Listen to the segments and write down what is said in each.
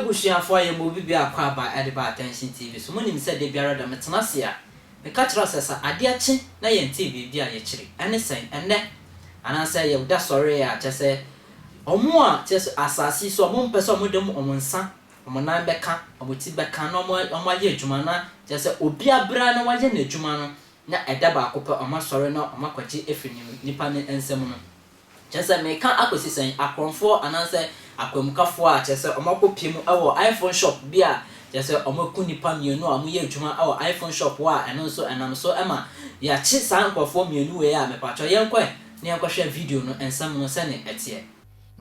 Ebushia ye mo bi akwa ba Ediba Attention TV. So moni said de biara da metenasia. Me catch us ade achi na ye TV bia ye chiri. Ene sen ene anansa ye da sorry ya chese omo a chese asasi so omo mpese omo dem omo nsa omo nan beka omo ti beka no omo aye adwuma na chese obi abra na waye na adwuma no na eda ba akopɛ omo sorry na omo kwachi efini nipa ne ensem no chese me ka akosi sen akonfo anansa akwamukafo a chese omo kopiem ewo iPhone shop bia chese omo ku nipa mienu a mo ye adwuma ewo iPhone shop wa eno so enam so ema ya chi san kwafo mienu we a me pacho yenkwe na yakwahwe video no ensam no se ne etie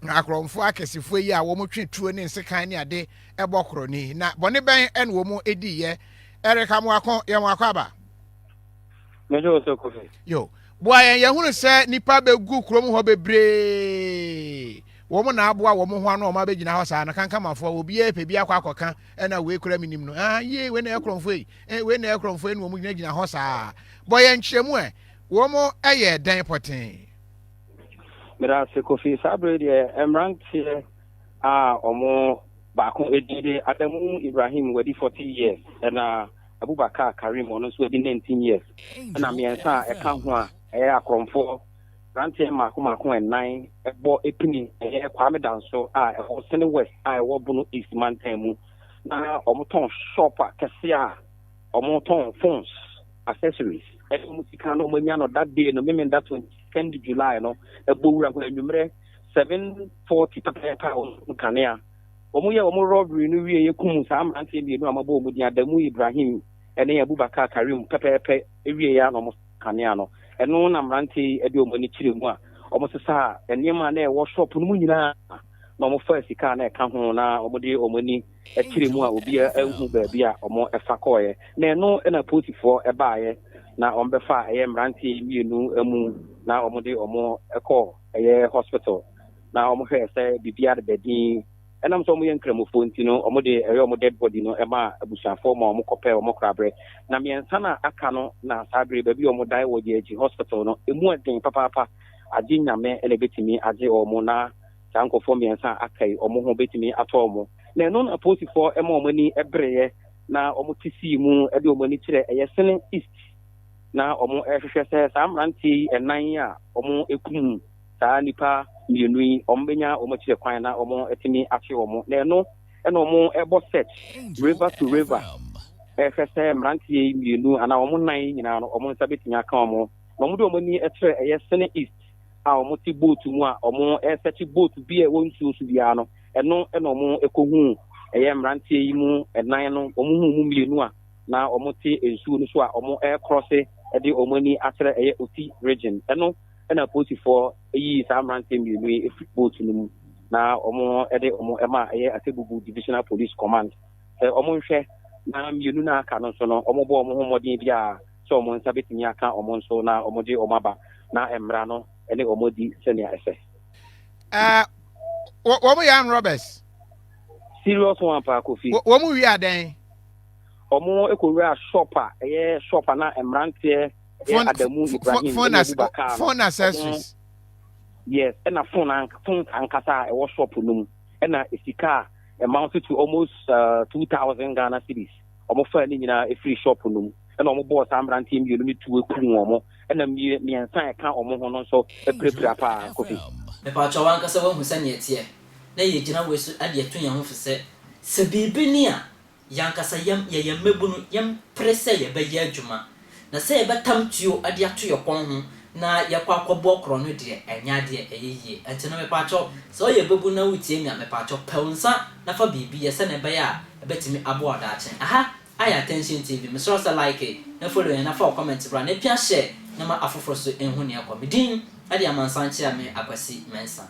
akromfo akesifo yi a wo mo twetuo ne nsekan ne ade ebokro ni na bone ben en wo mo edi ye ereka mo akon ye mo akwaba mejo so kofi yo boa ye hunu se nipa begu krom ho bebre wo mo na aboa wo mo ho ano o ma begina ho sa na kanka mafo obi e pe bi akwa akoka na we kura minim no ye we na ekromfo yi we na ekromfo ni wo mo gina ho sa boye nkyeremu wo mo eye dan poten mera se kofi sabre de emrantie omo ba kon edide Adamu Ibrahim wadi 40 years na Abubakar Karim ono so di 19 years na miensa e ka ho a akromfo rantie mako enan ebo epini kwame danso e ho sene west e wo bunu east mountain mu na omo ton shop kese a omo ton phones accessories e musika no mo nya no that day no me that 22nd July no ebowura ko enwumre 7:40 papa kanea omo ye omo robbery no wie yekum sa amrante bi no amabo omo di Adamu Ibrahim ene Abubakar Karim pepepe ewie ya no kanea no eno na amrante edi omo ni kire mu a omo sesa enema na e workshop no mu nyina na omo fa sika na e ka ho na omo di omo ni e kire mu a obi ehu ba bia omo efa koye na eno na potifo e baaye na ombefa mranti mienu emu na omode omo eko hospital na omo hwe se bibia de bedin enam so omo ye nkramofo ntino omode omo dead body no ema abushafo ma omo kopɛ omo krabre na miensa na aka no na sabre ba bi omo dai wo je hospital no emu adin papa agi nyame ele betimi agi omo na sankofo miensa akai omo ho betimi ato omo na eno na posifo ema omo ni ebreye na omo tisi mu ede omo ni kire sene east na omo ehwehwe se samranti enan a omo ekum sa nipa mienu yi omo benya omo kire kwan na omo etimi afi omo na eno omo ebo search river to river ehwese mranti mienu ana omo nan nyina no omo nsabetimi aka omo na omo de omo ni etre sene east a omo ti boat mu a omo search boat bi e wonsu su bia no eno omo ekohu mranti yi mu enan no omo hu mu mienu a na omo ti ensu no so a omo cross edi omoni atere oti region eno na posifo yi samrante mienu e football tunu na omo edi omo ema asebubu divisional police command omo nhwe na mienu na aka no so no omo bo omo homodin bia so omo nsabetimi aka omo nso na omo di omo aba na emra no ene omo di senior ese wo yan robbɛrs serious one pa kofi wo mu wi adan omo ekowura shop shop na emrantie Adamu Ibrahim phone accessories yes and a phone ankasa e wo shop no na esika amounted to almost 2,000 Ghana cedis omo fa ni nyina e free shop no na omo boss amrantie mi ni tuwe kun omo na mi ensan e ka omo ho no so e prepare pa kofi me pa cho wan kasa wan husa ne etie na ye gina we so ade eto yan ho fese se bibi ni a yankasa yam mebu no yam presse ye be ye adwuma na se ye betam tuo ade ato ye kon ho na ye kwa akɔbɔ kro no de enya de eyeye enti no me pa cho so ye bebu na wutie mi a me pa cho peunsa na fa bibi ye se ne be ya ebetimi abo oda achen aha aya attention TV me so like na follow na fa comment bra na pia share na ma afoforo so enhu ne akɔ medin ade amansan kye a me akwasi mensa